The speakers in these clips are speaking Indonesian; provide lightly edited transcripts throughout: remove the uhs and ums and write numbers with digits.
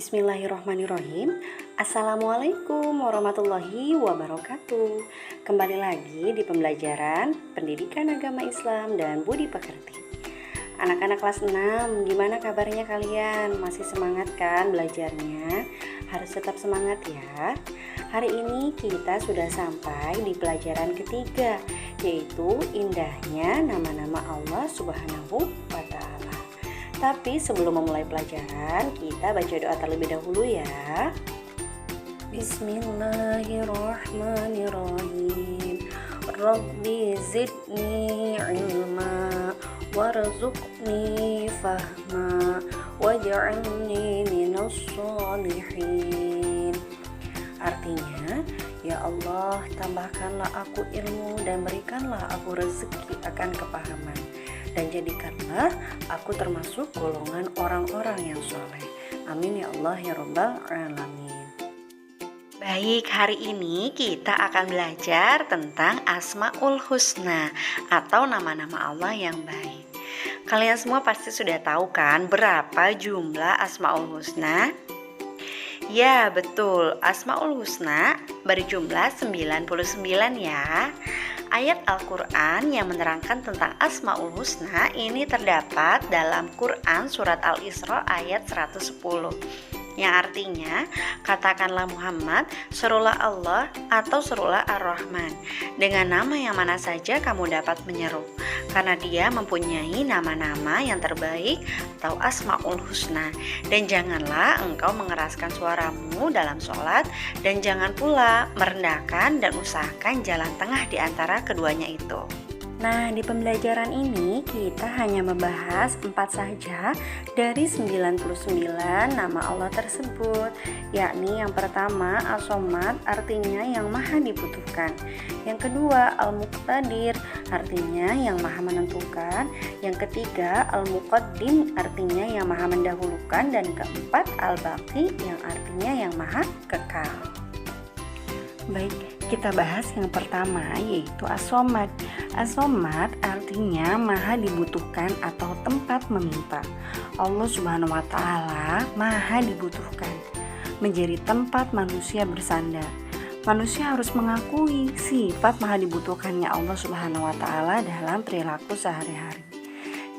Bismillahirrahmanirrahim. Assalamualaikum warahmatullahi wabarakatuh. Kembali lagi di pembelajaran Pendidikan Agama Islam dan Budi Pekerti. Anak-anak kelas 6, gimana kabarnya kalian? Masih semangat kan belajarnya? Harus tetap semangat ya. Hari ini kita sudah sampai di pelajaran ketiga, yaitu indahnya nama-nama Allah Subhanahu wa Ta'ala. Tapi sebelum memulai pelajaran, kita baca doa terlebih dahulu ya. Bismillahirrahmanirrahim. Rabbi zidni ilma warzuqni fahma waj'alni minas sholihin. Artinya, ya Allah, tambahkanlah aku ilmu dan berikanlah aku rezeki akan kepahaman, dan jadikanlah aku termasuk golongan orang-orang yang soleh. Amin ya Allah ya Rabbal Alamin. Baik, hari ini kita akan belajar tentang Asmaul Husna atau nama-nama Allah yang baik. Kalian semua pasti sudah tahu kan berapa jumlah Asmaul Husna? Ya betul, Asmaul Husna berjumlah 99 ya. Ayat Al-Quran yang menerangkan tentang Asmaul Husna ini terdapat dalam Quran Surat Al-Isra ayat 110, yang artinya, katakanlah Muhammad, serulah Allah atau serulah Ar-Rahman, dengan nama yang mana saja kamu dapat menyeru, karena dia mempunyai nama-nama yang terbaik atau Asmaul Husna. Dan janganlah engkau mengeraskan suaramu dalam sholat, dan jangan pula merendahkan dan usahakan jalan tengah di antara keduanya itu. Nah, di pembelajaran ini kita hanya membahas 4 saja dari 99 nama Allah tersebut, yakni yang pertama As-Somad, artinya yang maha dibutuhkan. Yang kedua Al-Muqtadir, artinya yang maha menentukan. Yang ketiga Al-Muqaddim, artinya yang maha mendahulukan. Dan keempat Al-Baqi, yang artinya yang maha kekal. Baik, kita bahas yang pertama, yaitu As-Somad. As-Somad artinya maha dibutuhkan atau tempat meminta. Allah Subhanahu wa Ta'ala maha dibutuhkan, menjadi tempat manusia bersandar. Manusia harus mengakui sifat maha dibutuhkannya Allah Subhanahu wa Ta'ala dalam perilaku sehari-hari.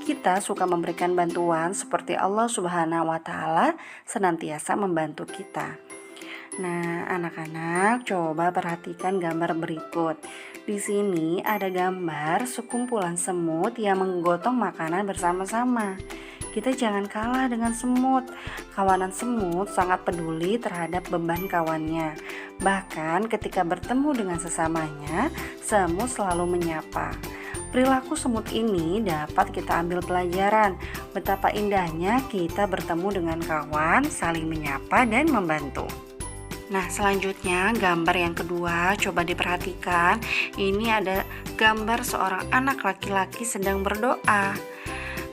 Kita suka memberikan bantuan seperti Allah Subhanahu wa Ta'ala senantiasa membantu kita. Nah, anak-anak, coba perhatikan gambar berikut. Di sini ada gambar sekumpulan semut yang menggotong makanan bersama-sama. Kita jangan kalah dengan semut. Kawanan semut sangat peduli terhadap beban kawannya. Bahkan ketika bertemu dengan sesamanya, semut selalu menyapa. Perilaku semut ini dapat kita ambil pelajaran betapa indahnya kita bertemu dengan kawan, saling menyapa dan membantu. Nah, selanjutnya gambar yang kedua, coba diperhatikan. Ini ada gambar seorang anak laki-laki sedang berdoa.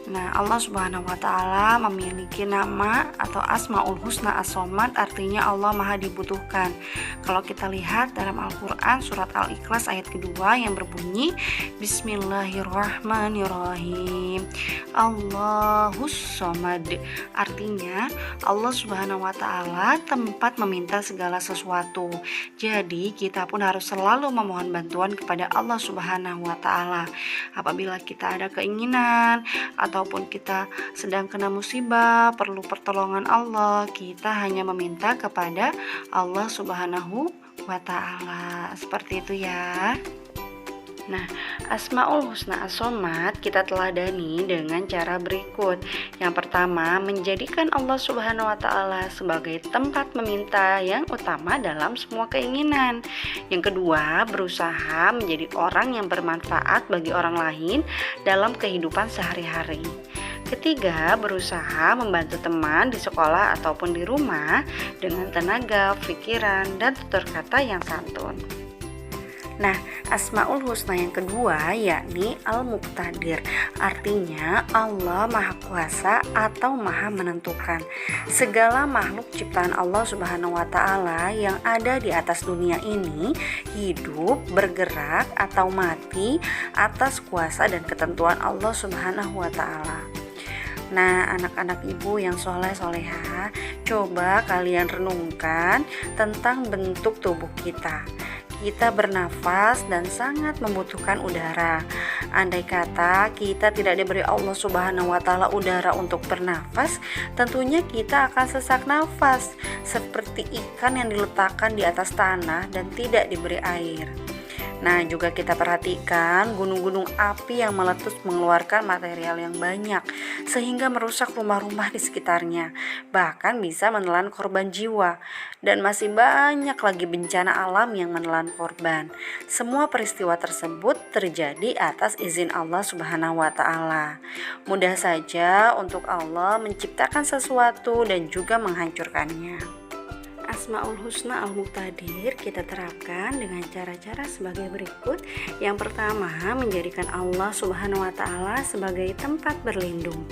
Nah, Allah Subhanahu wa Ta'ala memiliki nama atau Asmaul Husna As-Somad, artinya Allah maha dibutuhkan. Kalau kita lihat dalam Al-Quran Surat Al-Ikhlas ayat kedua yang berbunyi Bismillahirrahmanirrahim, Allahus Somad, artinya Allah Subhanahu wa Ta'ala tempat meminta segala sesuatu. Jadi kita pun harus selalu memohon bantuan kepada Allah Subhanahu wa Ta'ala apabila kita ada keinginan ataupun kita sedang kena musibah, perlu pertolongan Allah, kita hanya meminta kepada Allah Subhanahu wa Ta'ala. Seperti itu ya. Nah, Asmaul Husna As-Somad kita teladani dengan cara berikut. Yang pertama, menjadikan Allah Subhanahu wa Ta'ala sebagai tempat meminta yang utama dalam semua keinginan. Yang kedua, berusaha menjadi orang yang bermanfaat bagi orang lain dalam kehidupan sehari-hari. Ketiga, berusaha membantu teman di sekolah ataupun di rumah dengan tenaga, pikiran, dan tutur kata yang santun. Nah, Asmaul Husna yang kedua yakni Al-Muqtadir, artinya Allah Maha Kuasa atau Maha Menentukan. Segala makhluk ciptaan Allah Subhanahu wa Ta'ala yang ada di atas dunia ini hidup, bergerak atau mati atas kuasa dan ketentuan Allah Subhanahu wa Ta'ala. Nah, anak-anak ibu yang soleh soleha, coba kalian renungkan tentang bentuk tubuh kita. Kita bernafas dan sangat membutuhkan udara. Andai kata kita tidak diberi Allah Subhanahu wa Ta'ala udara untuk bernafas, tentunya kita akan sesak nafas, seperti ikan yang diletakkan di atas tanah dan tidak diberi air. Nah, juga kita perhatikan gunung-gunung api yang meletus mengeluarkan material yang banyak sehingga merusak rumah-rumah di sekitarnya, bahkan bisa menelan korban jiwa. Dan masih banyak lagi bencana alam yang menelan korban. Semua peristiwa tersebut terjadi atas izin Allah Subhanahu wa Ta'ala. Mudah saja untuk Allah menciptakan sesuatu dan juga menghancurkannya. Asmaul Husna Al-Muqtadir kita terapkan dengan cara-cara sebagai berikut. Yang pertama, menjadikan Allah Subhanahu wa Ta'ala sebagai tempat berlindung.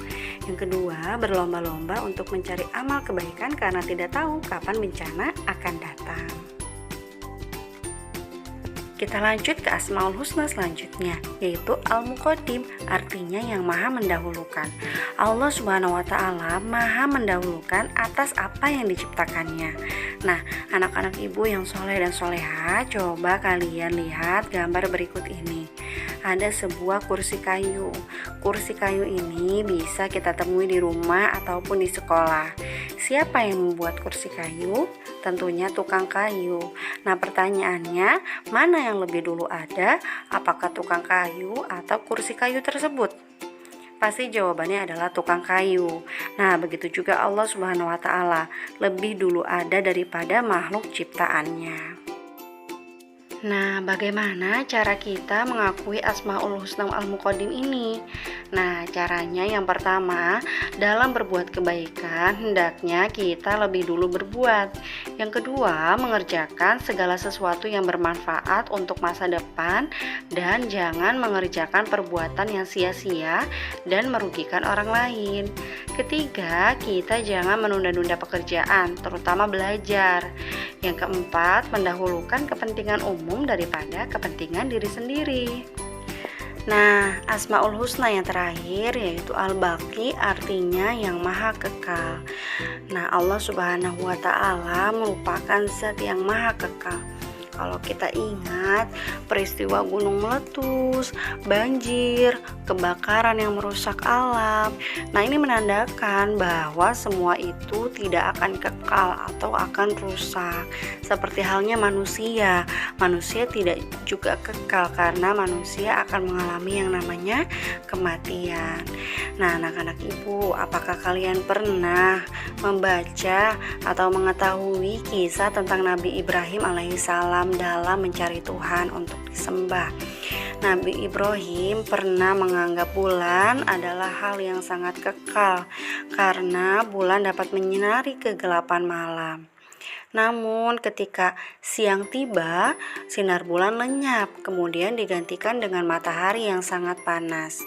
Yang kedua, berlomba-lomba untuk mencari amal kebaikan karena tidak tahu kapan bencana akan datang. Kita lanjut ke Asmaul Husna selanjutnya, yaitu Al-Muqaddim, artinya yang maha mendahulukan. Allah Subhanahu wa Ta'ala maha mendahulukan atas apa yang diciptakannya. Nah, anak-anak ibu yang soleh dan soleha, coba kalian lihat gambar berikut ini. Ada sebuah kursi kayu. Kursi kayu ini bisa kita temui di rumah ataupun di sekolah. Siapa yang membuat kursi kayu? Tentunya tukang kayu. Nah, pertanyaannya, mana yang lebih dulu ada? Apakah tukang kayu atau kursi kayu tersebut? Pasti jawabannya adalah tukang kayu. Nah, begitu juga Allah Subhanahu wa Ta'ala, lebih dulu ada daripada makhluk ciptaannya. Nah, bagaimana cara kita mengakui Asmaul Husna Al-Muqaddim ini? Nah, caranya yang pertama, dalam berbuat kebaikan, hendaknya kita lebih dulu berbuat. Yang kedua, mengerjakan segala sesuatu yang bermanfaat untuk masa depan dan jangan mengerjakan perbuatan yang sia-sia dan merugikan orang lain. Ketiga, kita jangan menunda-nunda pekerjaan, terutama belajar. Yang keempat, mendahulukan kepentingan umum daripada kepentingan diri sendiri. Nah, Asmaul Husna yang terakhir yaitu Al-Baqi, artinya yang maha kekal. Nah, Allah Subhanahu wa Ta'ala merupakan zat yang maha kekal. Kalau kita ingat peristiwa gunung meletus, banjir, kebakaran yang merusak alam, nah ini menandakan bahwa semua itu tidak akan kekal atau akan rusak. Seperti halnya manusia tidak juga kekal karena manusia akan mengalami yang namanya kematian. Nah, anak-anak ibu, apakah kalian pernah membaca atau mengetahui kisah tentang Nabi Ibrahim alaihissalam dalam mencari Tuhan untuk disembah? Nabi Ibrahim pernah menganggap bulan adalah hal yang sangat kekal karena bulan dapat menyinari kegelapan malam. Namun ketika siang tiba, sinar bulan lenyap, kemudian digantikan dengan matahari yang sangat panas.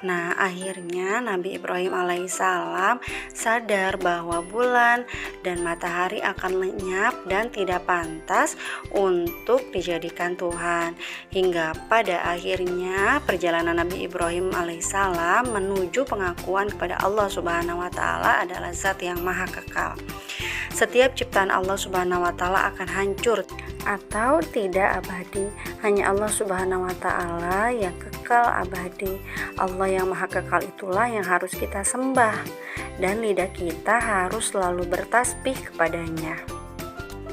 Nah, akhirnya Nabi Ibrahim alaihissalam sadar bahwa bulan dan matahari akan lenyap dan tidak pantas untuk dijadikan Tuhan. Hingga pada akhirnya perjalanan Nabi Ibrahim alaihissalam menuju pengakuan kepada Allah Subhanahu wa Ta'ala adalah zat yang maha kekal. Setiap ciptaan Allah Subhanahu wa Ta'ala akan hancur atau tidak abadi. Hanya Allah Subhanahu wa Ta'ala yang kekal abadi. Allah yang maha kekal itulah yang harus kita sembah, dan lidah kita harus selalu bertasbih kepadanya.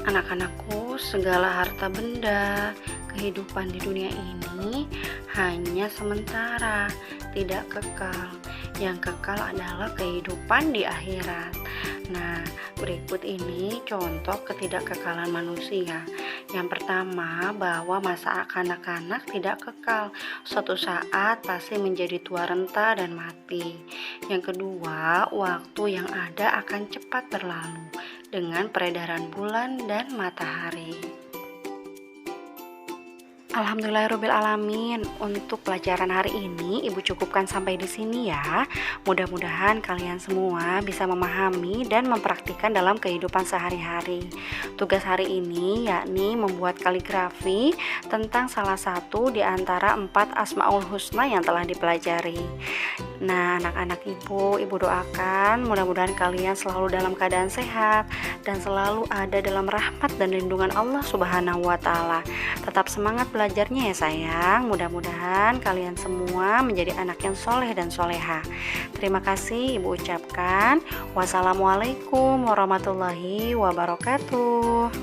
Anak-anakku, segala harta benda, kehidupan di dunia ini hanya sementara, tidak kekal. Yang kekal adalah kehidupan di akhirat. Nah, berikut ini contoh ketidakkekalan manusia. Yang pertama, bahwa masa kanak-kanak tidak kekal. Suatu saat pasti menjadi tua renta dan mati. Yang kedua, waktu yang ada akan cepat berlalu dengan peredaran bulan dan matahari. Alhamdulillahirobbilalamin. Untuk pelajaran hari ini Ibu cukupkan sampai di sini ya. Mudah-mudahan kalian semua bisa memahami dan mempraktikkan dalam kehidupan sehari-hari. Tugas hari ini yakni membuat kaligrafi tentang salah satu di antara 4 Asmaul Husna yang telah dipelajari. Nah, anak-anak Ibu doakan mudah-mudahan kalian selalu dalam keadaan sehat dan selalu ada dalam rahmat dan lindungan Allah Subhanahu wa taala. Tetap semangat belajarnya ya sayang. Mudah-mudahan kalian semua menjadi anak yang soleh dan soleha. Terima kasih Ibu ucapkan. Wassalamualaikum warahmatullahi wabarakatuh.